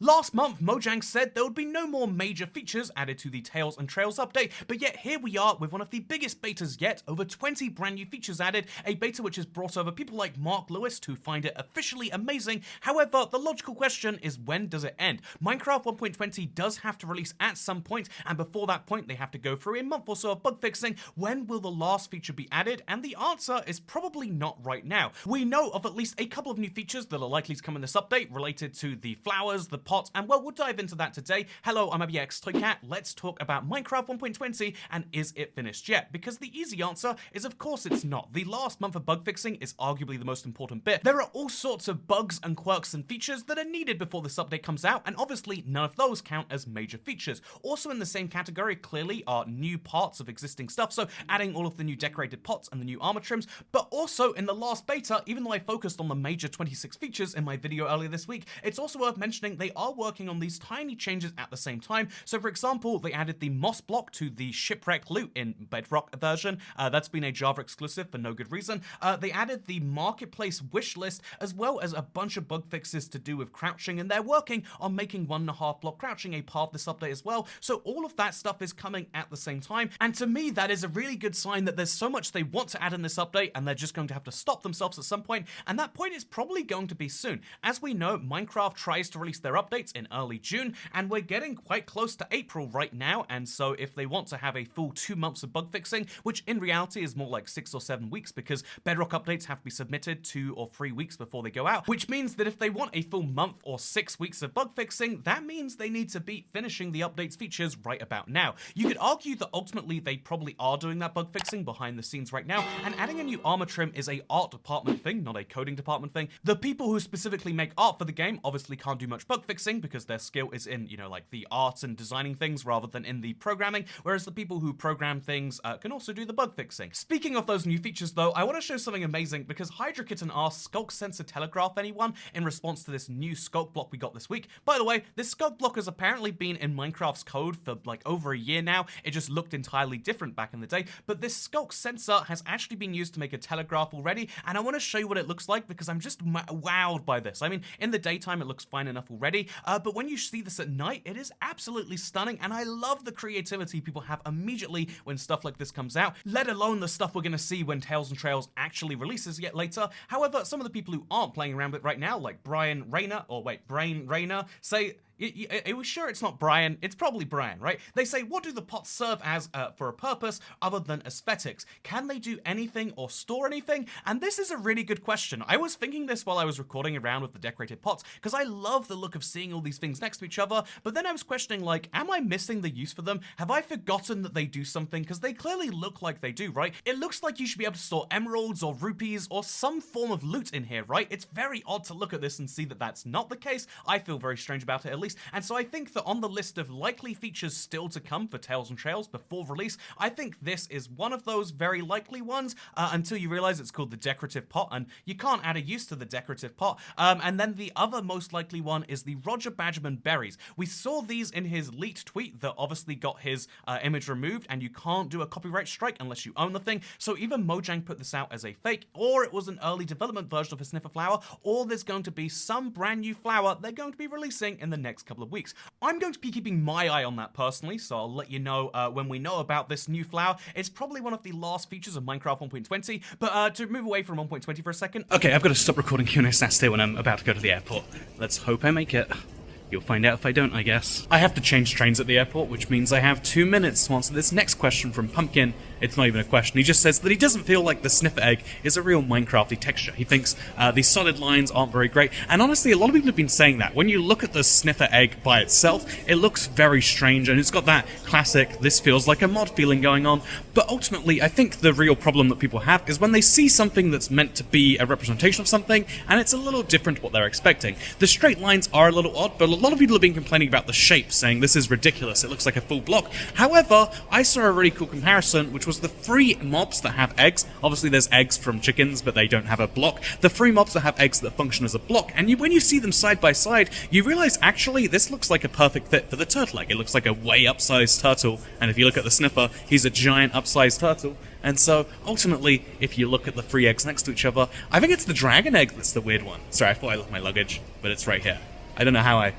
Last month, Mojang said there would be no more major features added to the Tales and Trails update, but yet here we are with one of the biggest betas yet, over 20 brand new features added, a beta which has brought over people like Mark Lewis who find it officially amazing. However, the logical question is, when does it end? Minecraft 1.20 does have to release at some point, and before that point they have to go through a month or so of bug fixing. When will the last feature be added? And the answer is probably not right now. We know of at least a couple of new features that are likely to come in this update related to the flowers, the pots, and well, we'll dive into that today. Hello, I'm ABX Toycat. Let's talk about Minecraft 1.20 and is it finished yet? Because the easy answer is of course it's not. The last month of bug fixing is arguably the most important bit. There are all sorts of bugs and quirks and features that are needed before this update comes out, and obviously none of those count as major features. Also in the same category clearly are new parts of existing stuff, so adding all of the new decorated pots and the new armor trims, but also in the last beta, even though I focused on the major 26 features in my video earlier this week, it's also worth mentioning they are working on these tiny changes at the same time. So for example, they added the moss block to the shipwreck loot in Bedrock version. That's been a Java exclusive for no good reason. They added the marketplace wish list, as well as a bunch of bug fixes to do with crouching, and they're working on making 1.5 block crouching a part of this update as well. So all of that stuff is coming at the same time, and to me that is a really good sign that there's so much they want to add in this update and they're just going to have to stop themselves at some point, and that point is probably going to be soon. As we know, Minecraft tries to release their updates in early June, and we're getting quite close to April right now, and so if they want to have a full 2 months of bug fixing, which in reality is more like 6 or 7 weeks because Bedrock updates have to be submitted 2 or 3 weeks before they go out, which means that if they want a full month or 6 weeks of bug fixing, that means they need to be finishing the updates features right about now. You could argue that ultimately they probably are doing that bug fixing behind the scenes right now, and adding a new armor trim is a art department thing, not a coding department thing. The people who specifically make art for the game obviously can't do much bug fixing because their skill is in, like the art and designing things rather than in the programming, whereas the people who program things can also do the bug fixing. Speaking of those new features though, I want to show something amazing because Hydra Kitten asked, Skulk Sensor telegraph anyone, in response to this new Skulk block we got this week. By the way, this Skulk block has apparently been in Minecraft's code for like over a year now. It just looked entirely different back in the day, but this Skulk Sensor has actually been used to make a telegraph already, and I want to show you what it looks like because I'm just wowed by this. I mean, in the daytime it looks fine enough already, but when you see this at night, it is absolutely stunning, and I love the creativity people have immediately when stuff like this comes out, let alone the stuff we're going to see when Tales and Trails actually releases yet later. However, some of the people who aren't playing around with it right now, like Brain Rayner, say, are we sure it's not Brian? It's probably Brian, right? They say, what do the pots serve as for a purpose other than aesthetics? Can they do anything or store anything? And this is a really good question. I was thinking this while I was recording around with the decorated pots, because I love the look of seeing all these things next to each other, but then I was questioning, like, am I missing the use for them? Have I forgotten that they do something? Because they clearly look like they do, right? It looks like you should be able to store emeralds or rupees or some form of loot in here, right? It's very odd to look at this and see that that's not the case. I feel very strange about it, at least. And so I think that on the list of likely features still to come for Tales and Trails before release, I think this is one of those very likely ones, until you realize it's called the decorative pot, and you can't add a use to the decorative pot. And then the other most likely one is the Roger Badgerman berries. We saw these in his leaked tweet that obviously got his image removed, and you can't do a copyright strike unless you own the thing. So either Mojang put this out as a fake, or it was an early development version of a sniffer flower, or there's going to be some brand new flower they're going to be releasing in the next couple of weeks. I'm going to be keeping my eye on that personally, so I'll let you know when we know about this new flower. It's probably one of the last features of Minecraft 1.20, but to move away from 1.20 for a second. Okay, I've got to stop recording Q&A Saturday when I'm about to go to the airport. Let's hope I make it. You'll find out if I don't, I guess. I have to change trains at the airport, which means I have 2 minutes to answer this next question from Pumpkin. It's not even a question. He just says that he doesn't feel like the sniffer egg is a real Minecrafty texture. He thinks these solid lines aren't very great. And honestly, a lot of people have been saying that. When you look at the sniffer egg by itself, it looks very strange, and it's got that classic, this feels like a mod feeling going on. But ultimately, I think the real problem that people have is when they see something that's meant to be a representation of something, and it's a little different to what they're expecting. The straight lines are a little odd, but a lot of people have been complaining about the shape, saying this is ridiculous, it looks like a full block. However, I saw a really cool comparison, which was the free mobs that have eggs. Obviously there's eggs from chickens, but they don't have a block. The free mobs that have eggs that function as a block, and when you see them side by side, you realize actually this looks like a perfect fit for the turtle egg. It looks like a way upsized turtle, and if you look at the sniffer, he's a giant upsized turtle. And so, ultimately, if you look at the three eggs next to each other, I think it's the dragon egg that's the weird one. Sorry, I thought I left my luggage, but it's right here. I don't know how I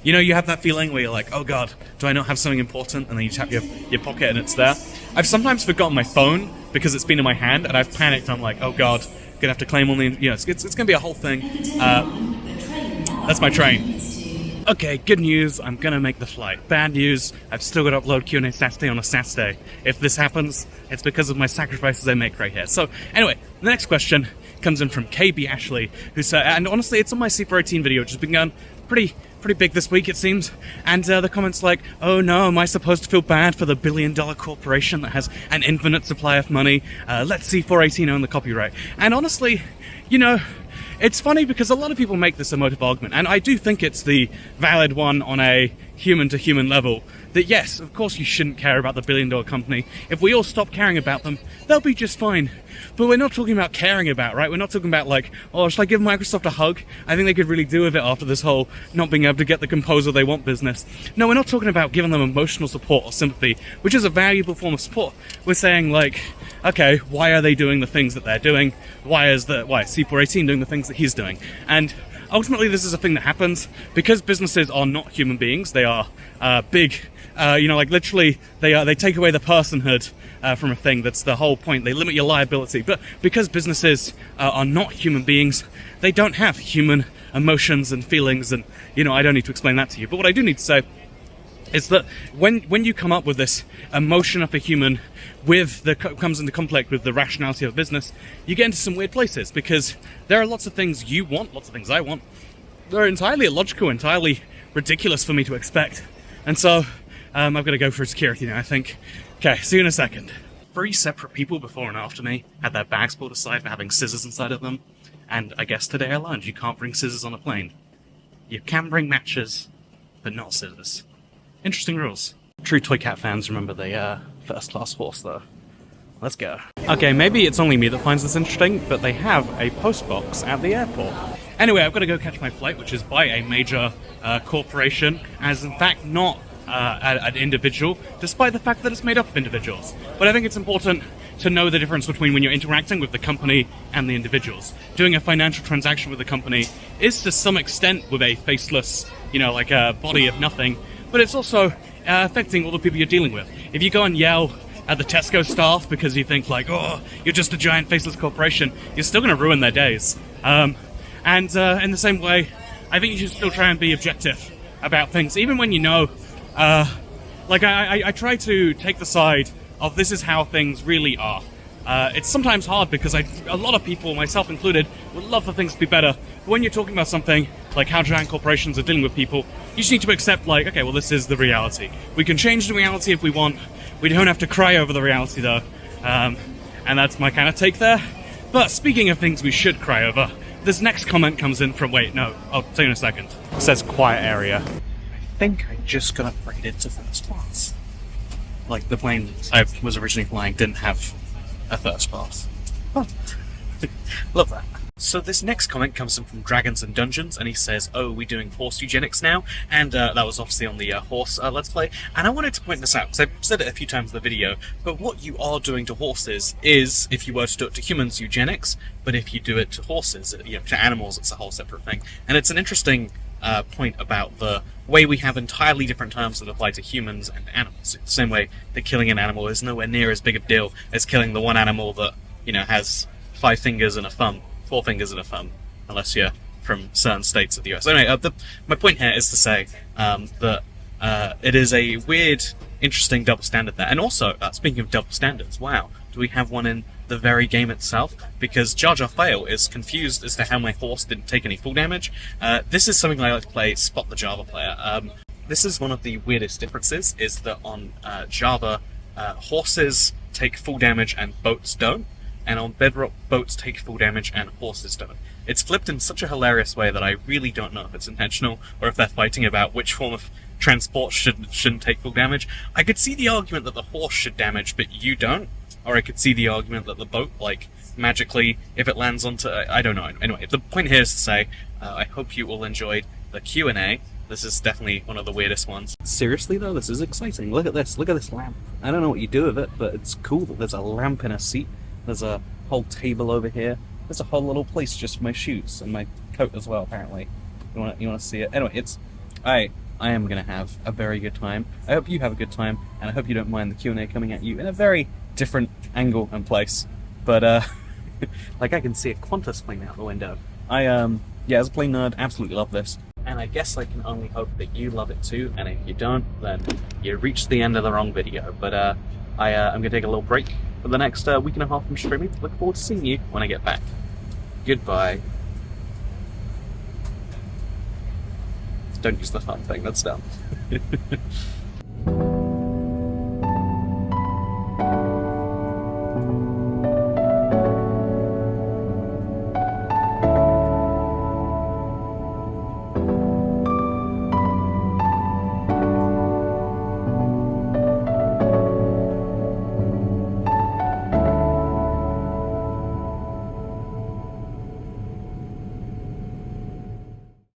you know, you have that feeling where you're like, oh god, do I not have something important? And then you tap your pocket and it's there. I've sometimes forgotten my phone because it's been in my hand, and I've panicked. I'm like, oh god, gonna have to claim all the, you know, it's gonna be a whole thing. That's my train. Okay, good news, I'm gonna make the flight. Bad news, I've still got to upload Q&A Saturday on a Saturday. If this happens, it's because of my sacrifices I make right here. So, anyway, the next question comes in from KB Ashley, who said, and honestly, it's on my C418 video, which has been going pretty big this week, it seems. And the comments like, oh no, am I supposed to feel bad for the billion-dollar corporation that has an infinite supply of money? Let C418 own the copyright. And honestly, you know, it's funny because a lot of people make this emotive argument, and I do think it's the valid one on a human-to-human level, that yes, of course you shouldn't care about the billion-dollar company. If we all stop caring about them, they'll be just fine. But we're not talking about caring about, right? We're not talking about like, oh, should I give Microsoft a hug? I think they could really do with it after this whole not being able to get the composer they want business. No, we're not talking about giving them emotional support or sympathy, which is a valuable form of support. We're saying like, okay, why are they doing the things that they're doing? Why is C418 doing the things that he's doing? And ultimately, this is a thing that happens because businesses are not human beings. They are big, you know, like literally, they take away the personhood from a thing. That's the whole point. They limit your liability. But because businesses are not human beings, they don't have human emotions and feelings. And, you know, I don't need to explain that to you. But what I do need to say is that when you come up with this emotion of a human comes into conflict with the rationality of a business, you get into some weird places, because there are lots of things you want, lots of things I want, they're entirely illogical, entirely ridiculous for me to expect. And so I've got to go for security now, I think. Okay, see you in a second. 3 separate people before and after me had their bags pulled aside for having scissors inside of them, and I guess today I learned you can't bring scissors on a plane. You can bring matches, but not scissors. Interesting rules. True Toy Cat fans remember the first class horse though. Let's go. Okay, maybe it's only me that finds this interesting, but they have a post box at the airport. Anyway, I've got to go catch my flight, which is by a major corporation, as in fact not an individual, despite the fact that it's made up of individuals. But I think it's important to know the difference between when you're interacting with the company and the individuals. Doing a financial transaction with the company is to some extent with a faceless, you know, like a body of nothing, but it's also affecting all the people you're dealing with. If you go and yell at the Tesco staff because you think like, oh, you're just a giant faceless corporation, you're still going to ruin their days. And in the same way, I think you should still try and be objective about things, even when you know, like I try to take the side of this is how things really are. It's sometimes hard because a lot of people, myself included, would love for things to be better. But when you're talking about something like how giant corporations are dealing with people, you just need to accept like, okay, well, this is the reality. We can change the reality if we want. We don't have to cry over the reality though. And that's my kind of take there. But speaking of things we should cry over, this next comment comes in from, wait, no, I'll tell you in a second. It says quiet area. I think I just got upgraded to first class. Like the plane I was originally flying didn't have a first class. Oh. Love that. So this next comment comes in from Dragons and Dungeons, and he says, oh, we're doing horse eugenics now, and that was obviously on the horse Let's Play, and I wanted to point this out, because I've said it a few times in the video, but what you are doing to horses is, if you were to do it to humans, eugenics, but if you do it to horses, you know, to animals, it's a whole separate thing. And it's an interesting point about the way we have entirely different terms that apply to humans and animals. The same way that killing an animal is nowhere near as big a deal as killing the one animal that, you know, has 5 fingers and a thumb. 4 fingers and a thumb, unless you're from certain states of the US. Anyway, my point here is to say that it is a weird, interesting double standard there. And also, speaking of double standards, wow, do we have one in the very game itself? Because Jar Jar Fail is confused as to how my horse didn't take any full damage. This is something I like to play Spot the Java player. This is one of the weirdest differences, is that on Java, horses take full damage and boats don't. And on Bedrock, boats take full damage and horses don't. It's flipped in such a hilarious way that I really don't know if it's intentional or if they're fighting about which form of transport shouldn't take full damage. I could see the argument that the horse should damage, but you don't. Or I could see the argument that the boat, like, magically, if it lands onto... I don't know. Anyway, the point here is to say, I hope you all enjoyed the Q&A. This is definitely one of the weirdest ones. Seriously though, this is exciting. Look at this. Look at this lamp. I don't know what you do with it, but it's cool that there's a lamp in a seat. There's a whole table over here. There's a whole little place just for my shoes and my coat as well, apparently. You want to see it? Anyway, it's I am going to have a very good time. I hope you have a good time, and I hope you don't mind the Q&A coming at you in a very different angle and place. But, like I can see a Qantas plane out the window. Yeah, as a plane nerd, absolutely love this. And I guess I can only hope that you love it too, and if you don't, then you reached the end of the wrong video. But I'm going to take a little break for the next week and a half from streaming. Look forward to seeing you when I get back. Goodbye. Don't use the fun thing, that's dumb.